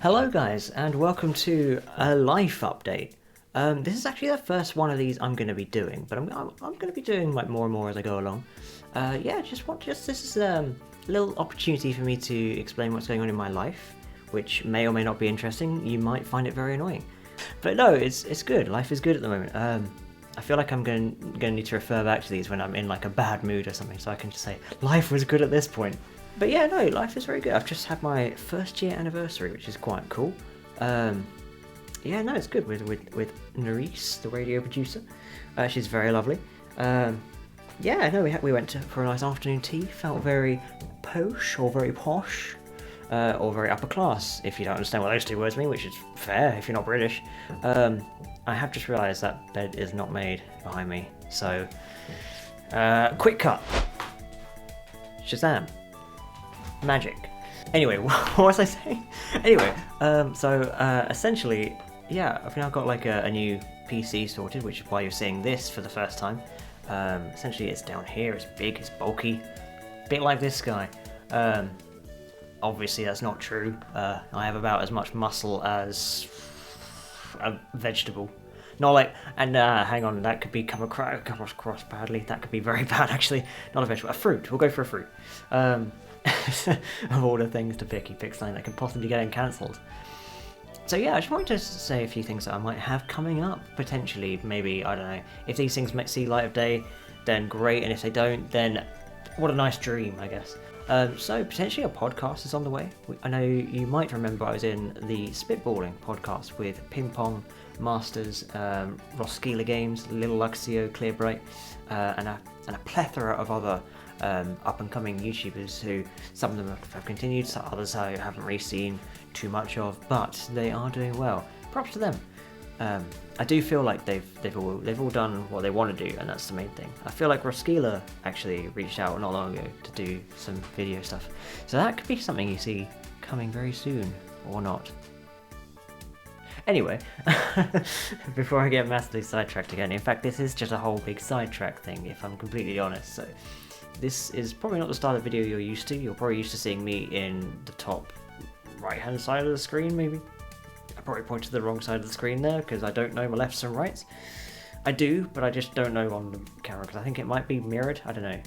Hello guys, and welcome to a life update. This is actually the first one of these I'm going to be doing, but I'm going to be doing like more and more as I go along. This is a little opportunity for me to explain what's going on in my life, which may or may not be interesting. You might find it very annoying, but no, it's good. Life is good at the moment. I feel like I'm going to need to refer back to these when I'm in like a bad mood or something, so I can just say life was good at this point. But yeah, no, life is very good. I've just had my first year anniversary, which is quite cool. It's good with Nerys, the radio producer. She's very lovely. We went for a nice afternoon tea. Felt very posh or very posh, or very upper class, if you don't understand what those two words mean, which is fair if you're not British. I have just realised that bed is not made behind me, so quick cut. Shazam. Magic. Anyway, what was I saying? Anyway, essentially, yeah, I've now got like a new PC sorted, which is why you're seeing this for the first time. Essentially, it's down here, it's big, it's bulky, a bit like this guy. Obviously, that's not true. I have about as much muscle as a vegetable. Not like, and hang on, that could be come across badly. That could be very bad, actually. Not a vegetable, a fruit. We'll go for a fruit. Of all the things to pick, you pick something that could possibly get cancelled. So yeah, I just wanted to say a few things that I might have coming up, potentially, maybe, I don't know. If these things might see light of day, then great, and if they don't, then what a nice dream, I guess. So potentially a podcast is on the way. I know you might remember I was in the Spitballing podcast with Ping Pong Masters, Roskilde Games, Little Luxio, Clearbright, and a plethora of other up-and-coming YouTubers who, some of them have continued, some others I haven't really seen too much of, but they are doing well. Props to them. I do feel like they've all done what they want to do, and that's the main thing. I feel like Roskilde actually reached out not long ago to do some video stuff, so that could be something you see coming very soon, or not. Anyway, before I get massively sidetracked again, in fact this is just a whole big sidetrack thing if I'm completely honest, so this is probably not the style of video you're used to. You're probably used to seeing me in the top right hand side of the screen, maybe. I probably pointed to the wrong side of the screen there because I don't know my lefts and rights. I do, but I just don't know on the camera because I think it might be mirrored, I don't know.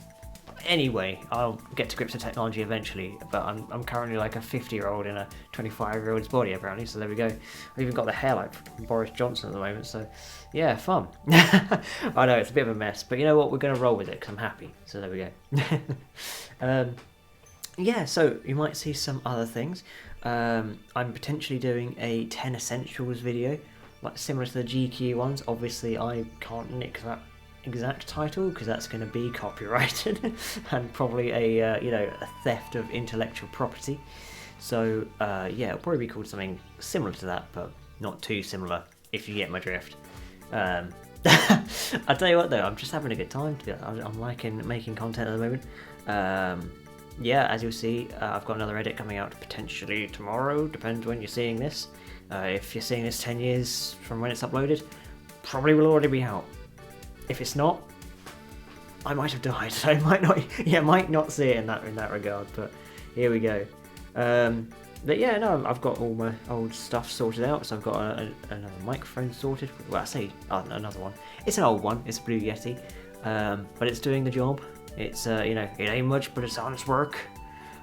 Anyway, I'll get to grips with technology eventually, but I'm currently like a 50-year-old in a 25-year-old's body apparently, so there we go. I've even got the hair like Boris Johnson at the moment, so yeah, fun. I know, it's a bit of a mess, but you know what, we're going to roll with it because I'm happy, so there we go. So you might see some other things. I'm potentially doing a 10 Essentials video, like similar to the GQ ones. Obviously I can't nick that exact title because that's going to be copyrighted and probably a theft of intellectual property, so it'll probably be called something similar to that, but not too similar, if you get my drift. I'll tell you what though, I'm just having a good time. I'm liking making content at the moment. As you'll see, I've got another edit coming out potentially tomorrow, depends when you're seeing this. If you're seeing this 10 years from when it's uploaded, probably will already be out. If it's not, I might have died, so I might not see it in that regard, but here we go. I've got all my old stuff sorted out, so I've got another microphone sorted. Well, I say another one. It's an old one, it's a Blue Yeti, but it's doing the job. It's, it ain't much, but it's honest work.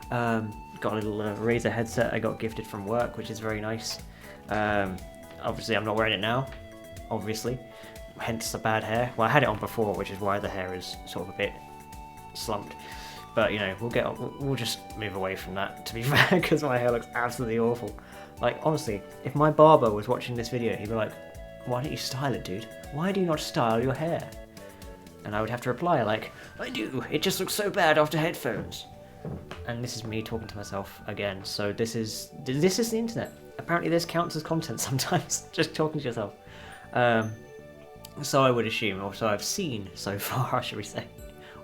Got a little Razer headset I got gifted from work, which is very nice. Obviously I'm not wearing it now, obviously. Hence the bad hair. Well, I had it on before, which is why the hair is sort of a bit slumped. But we'll just move away from that, to be fair, because my hair looks absolutely awful. Like honestly, if my barber was watching this video, he'd be like, "Why don't you style it, dude? Why do you not style your hair?" And I would have to reply like, "I do. It just looks so bad after headphones." And this is me talking to myself again. So this is the internet. Apparently, this counts as content sometimes. Just talking to yourself. So I would assume, or so I've seen so far, should we say.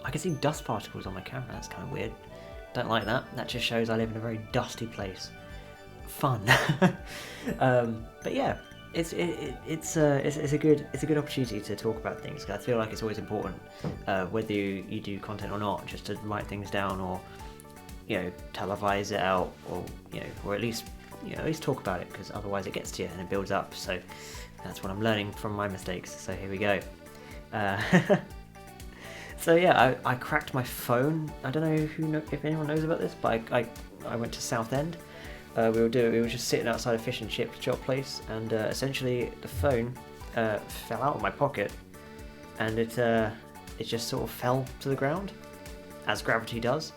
I can see dust particles on my camera, that's kind of weird. Don't like that, that just shows I live in a very dusty place. Fun. But yeah, it's a good opportunity to talk about things, because I feel like it's always important, whether you do content or not, just to write things down or, televise it out, or, or at least at least talk about it, because otherwise it gets to you and it builds up. So that's what I'm learning from my mistakes. So here we go. So yeah, I cracked my phone. I don't know if anyone knows about this, but I went to Southend. We were just sitting outside a fish and chip shop place, and essentially the phone fell out of my pocket, and it just sort of fell to the ground, as gravity does,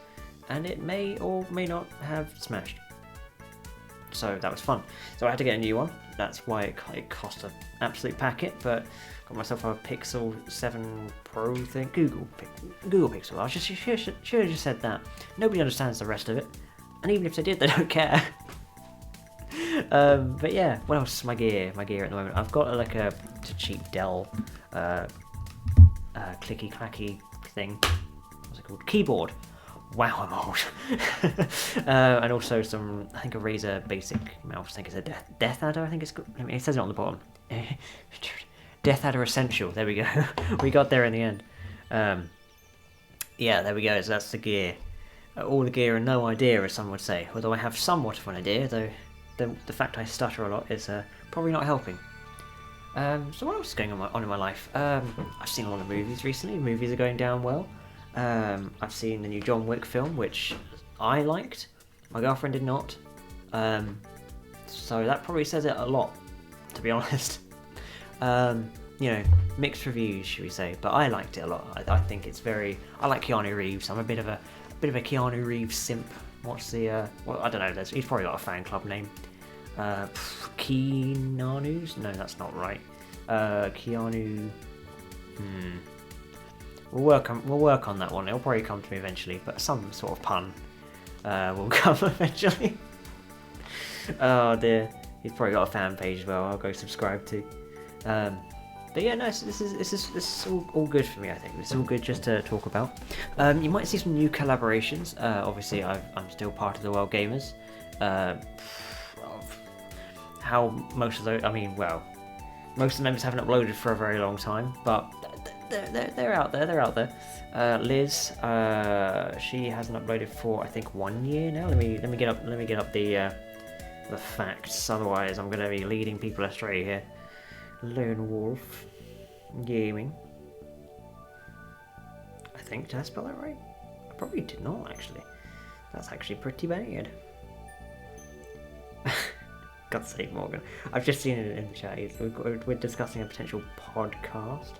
and it may or may not have smashed. So that was fun. So I had to get a new one. That's why it cost an absolute packet, but got myself a Pixel 7 Pro thing. Google Pixel. I should have just said that. Nobody understands the rest of it, and even if they did, they don't care. But yeah, what else? My gear at the moment. I've got like a cheap Dell clicky clacky thing. What's it called? Keyboard. Wow, I'm old. And also I think a Razer basic mouse. I think it's a Death Adder. I think it's. I mean, it says it on the bottom. Death Adder Essential. There we go. We got there in the end. Yeah, there we go. So that's the gear. All the gear and no idea, as some would say. Although I have somewhat of an idea, though the fact I stutter a lot is probably not helping. So what else is going on in my life? I've seen a lot of movies recently. Movies are going down well. I've seen the new John Wick film, which I liked. My girlfriend did not. So that probably says it a lot, to be honest. Mixed reviews, should we say? But I liked it a lot. I think it's very. I like Keanu Reeves. I'm a bit of a Keanu Reeves simp. What's the? Well, I don't know. He's probably got a fan club name. Keanu's? No, that's not right. Keanu. We'll work on that one. It'll probably come to me eventually, but some sort of pun will come eventually. Oh dear, he's probably got a fan page as well. I'll go subscribe to. But yeah, no, so this is all good for me. I think this is all good just to talk about. You might see some new collaborations. Obviously, I'm still part of the World Gamers. How most of those, most of the members haven't uploaded for a very long time, but they're out there. They're out there. Liz, she hasn't uploaded for I think 1 year now. Let me get up the facts. Otherwise, I'm going to be leading people astray here. Lone Wolf Gaming. I think, did I spell that right? I probably did not actually. That's actually pretty bad. God's sake, Morgan. I've just seen it in the chat. We're discussing a potential podcast.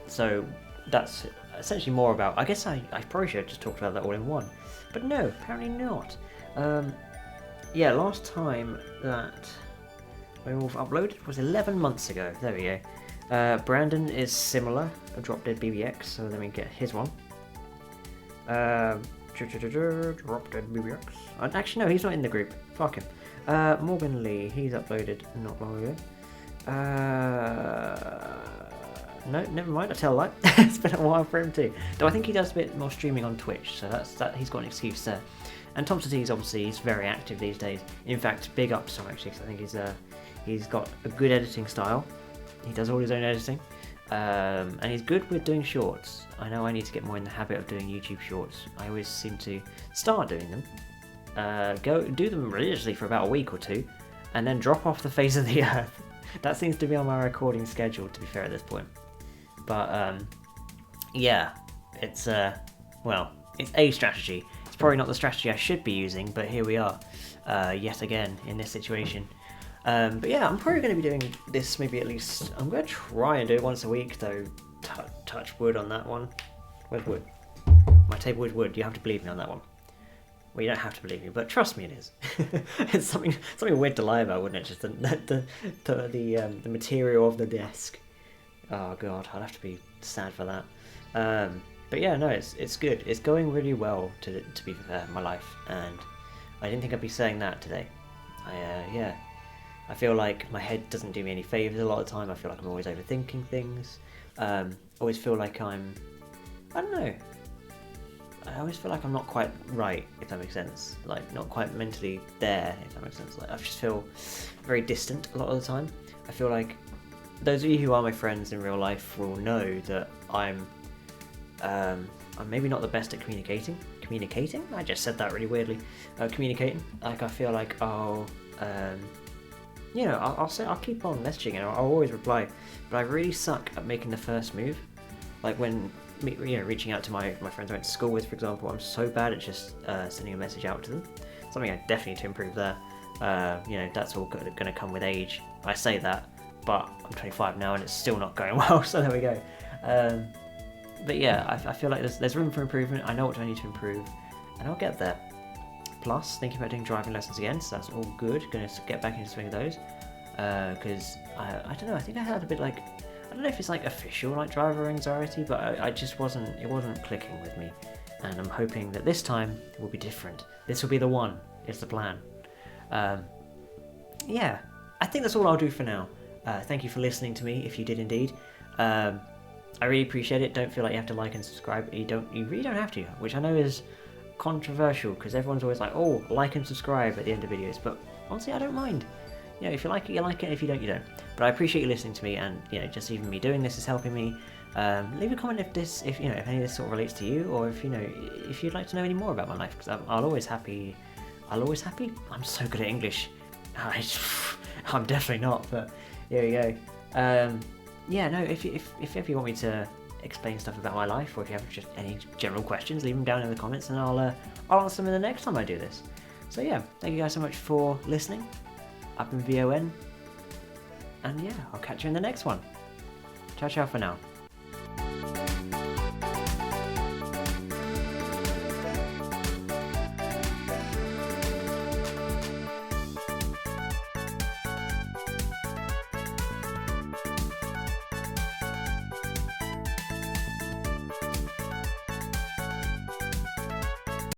So that's essentially more about. I guess I probably should have just talked about that all in one, but no, apparently not. Yeah, last time that we've uploaded was 11 months ago. There we go. Brandon is similar. I dropped dead BBX, so let me get his one. Drop dead BBX. Actually, no, he's not in the group. Fuck him. Morgan Lee, he's uploaded not long ago. No, never mind. I tell a lie. It's been a while for him too. Though I think he does a bit more streaming on Twitch, so that he's got an excuse there. And Tom T's obviously he's very active these days. In fact, big ups to him actually, because I think he's got a good editing style. He does all his own editing, and he's good with doing shorts. I know I need to get more in the habit of doing YouTube shorts. I always seem to start doing them, go do them religiously for about a week or two, and then drop off the face of the earth. That seems to be on my recording schedule, to be fair, at this point. But yeah, it's it's a strategy. It's probably not the strategy I should be using, but here we are, yet again in this situation. But yeah, I'm probably going to be doing this maybe at least. I'm going to try and do it once a week, though. Touch wood on that one. Where's wood? My table is wood. You have to believe me on that one. Well, you don't have to believe me, but trust me, it is. It's something weird to lie about, wouldn't it? Just the material of the desk. Oh god, I'd have to be sad for that. But yeah, no, it's good. It's going really well, to be fair, in my life, and I didn't think I'd be saying that today. I feel like my head doesn't do me any favours a lot of the time. I feel like I'm always overthinking things. Always feel like I don't know. I always feel like I'm not quite right, if that makes sense. Like, not quite mentally there, if that makes sense. Like, I just feel very distant a lot of the time. I feel like those of you who are my friends in real life will know that I'm maybe not the best at communicating communicating. I just said that really weirdly. Communicating. Like I feel like I'll I'll keep on messaging and I'll always reply, but I really suck at making the first move. Like when reaching out to my friends I went to school with, for example, I'm so bad at just sending a message out to them. Something I definitely need to improve there. That's all going to come with age. I say that, but I'm 25 now and it's still not going well. So there we go. But yeah, I feel like there's room for improvement. I know what I need to improve, and I'll get there. Plus, thinking about doing driving lessons again, so that's all good. Going to get back into the swing of those, because I don't know. I think I had a bit like, I don't know if it's like official like driver anxiety, but I just wasn't. It wasn't clicking with me, and I'm hoping that this time it will be different. This will be the one. Is the plan. Yeah, I think that's all I'll do for now. Thank you for listening to me, if you did indeed. I really appreciate it. Don't feel like you have to like and subscribe. You really don't have to, which I know is controversial because everyone's always like, oh, like and subscribe at the end of videos, but honestly I don't mind. If you like it, you like it. If you don't, you don't. But I appreciate you listening to me, and just even me doing this is helping me. Leave a comment if any of this sort of relates to you, or if you'd like to know any more about my life, because I'll always happy. I'm so good at English. I'm definitely not, but here we go. If ever you want me to explain stuff about my life, or if you have just any general questions, leave them down in the comments and I'll answer them in the next time I do this. So yeah, thank you guys so much for listening. I've been V.O.N, and yeah, I'll catch you in the next one. Ciao ciao for now.